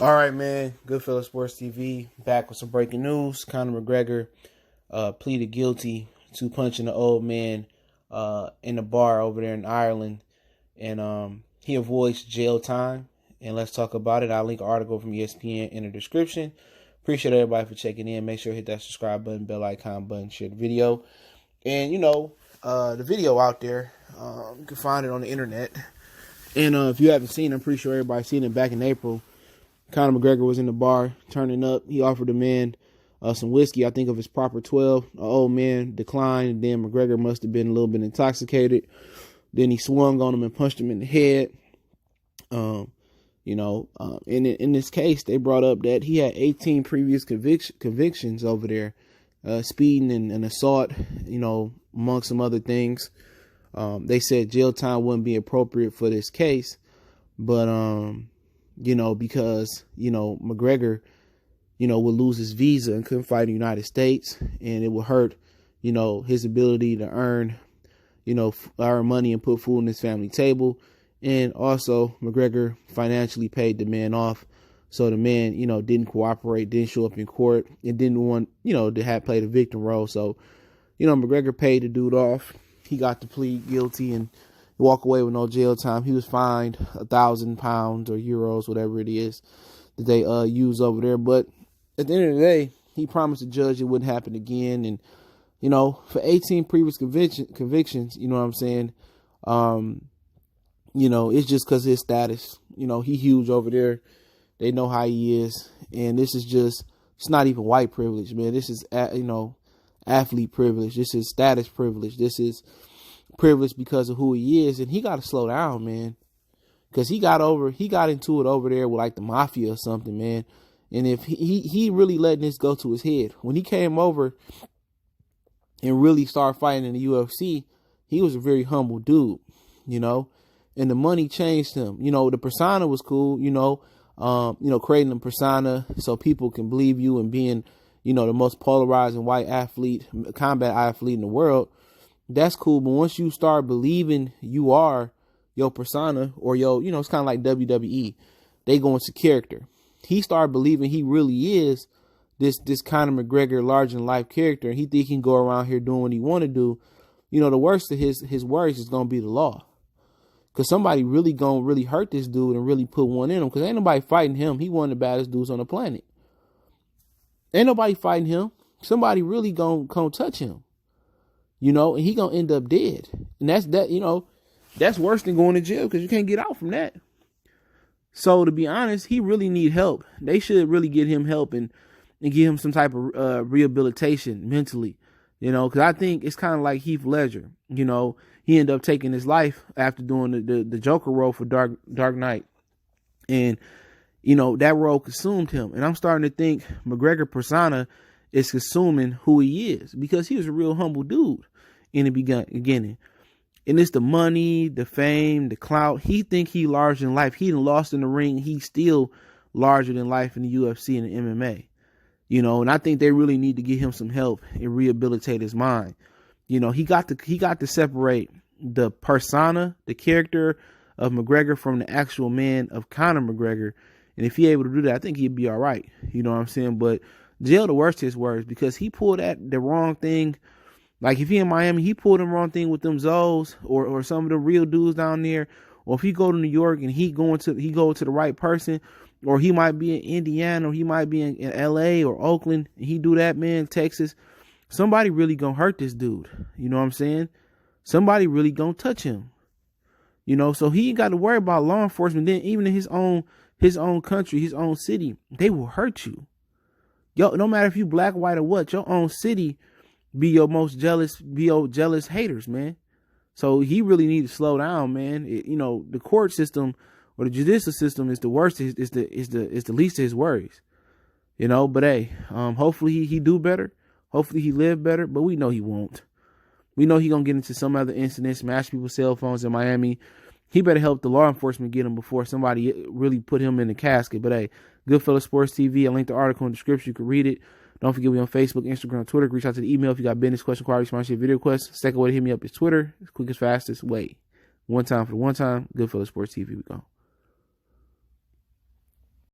All right, man. Goodfellas Sports TV back with some breaking news. Conor McGregor pleaded guilty to punching the old man in the bar over there in Ireland, and he avoids jail time. And let's talk about it. I'll link an article from ESPN in the description. Appreciate everybody for checking in. Make sure to hit that subscribe button, bell icon button, share the video. And, the video out there, you can find it on the internet. And if you haven't seen it, I'm pretty sure everybody's seen it back in April. Conor McGregor was in the bar turning up. He offered the man some whiskey, I think of his proper 12. The old man declined, and then McGregor must have been a little bit intoxicated. Then he swung on him and punched him in the head. In this case, they brought up that he had 18 previous convictions over there, speeding and assault, among some other things. They said jail time wouldn't be appropriate for this case, but because McGregor, would lose his visa and couldn't fight in the United States, and it would hurt, his ability to earn money and put food on his family table. And also McGregor financially paid the man off. So the man, didn't cooperate, didn't show up in court, and didn't want, to play the victim role. So, McGregor paid the dude off. He got to plead guilty and walk away with no jail time. He was fined £1,000 or euros, whatever it is that they use over there. But at the end of the day, he promised the judge it wouldn't happen again. And, for 18 previous convictions, you know what I'm saying? It's just because his status, he huge over there. They know how he is. And this is it's not even white privilege, man. This is, athlete privilege. This is status privilege. This is privilege because of who he is. And he got to slow down, man. Because he got into it over there with like the mafia or something, man. And if he really letting this go to his head. When he came over and really started fighting in the UFC, he was a very humble dude, and the money changed him. The persona was cool, creating a persona so people can believe you and being, the most polarizing white athlete, combat athlete in the world. That's cool. But once you start believing you are your persona or it's kind of like WWE. They go into character. He started believing he really is this Conor McGregor larger than life character. And he think he can go around here doing what he want to do. The worst of his worries is going to be the law. Because somebody really going to really hurt this dude and really put one in him. Because ain't nobody fighting him. He one of the baddest dudes on the planet. Ain't nobody fighting him. Somebody really going to touch him. And he going to end up dead. And that's worse than going to jail because you can't get out from that. So to be honest, he really need help. They should really get him help and give him some type of rehabilitation mentally. Because I think it's kind of like Heath Ledger. He ended up taking his life after doing the Joker role for Dark Knight. And, that role consumed him. And I'm starting to think McGregor persona is consuming who he is. Because he was a real humble dude in the beginning. And it's the money, the fame, the clout. He think he larger than life. He done lost in the ring. He's still larger than life in the UFC and the MMA. And I think they really need to get him some help and rehabilitate his mind. He got to separate the persona, the character of McGregor from the actual man of Conor McGregor. And if he able to do that, I think he'd be all right. You know what I'm saying? But jail the worst of his words because he pulled the wrong thing. Like if he in Miami, he pulled the wrong thing with them Zoes or some of the real dudes down there. Or if he go to New York and he go to the right person. Or he might be in Indiana, or he might be in LA or Oakland, and he do that, man, Texas. Somebody really gonna hurt this dude. You know what I'm saying? Somebody really gonna touch him. So he ain't got to worry about law enforcement. Then even in his own country, his own city, they will hurt you. No matter if you black, white, or what, your own city be your jealous haters, man. So he really needs to slow down, man. The court system or the judicial system is the worst. Is the least of his worries, But hey, hopefully he do better. Hopefully he live better. But we know he won't. We know he gonna get into some other incident, smash people's cell phones in Miami. He better help the law enforcement get him before somebody really put him in the casket. But hey, Goodfellas Sports TV. I linked the article in the description. You can read it. Don't forget we on Facebook, Instagram, Twitter. Reach out to the email if you got business, question, inquiry, sponsorship, video requests. Second way to hit me up is Twitter. It's quickest, fastest way. One time for the one time. Goodfellas Sports TV. We go.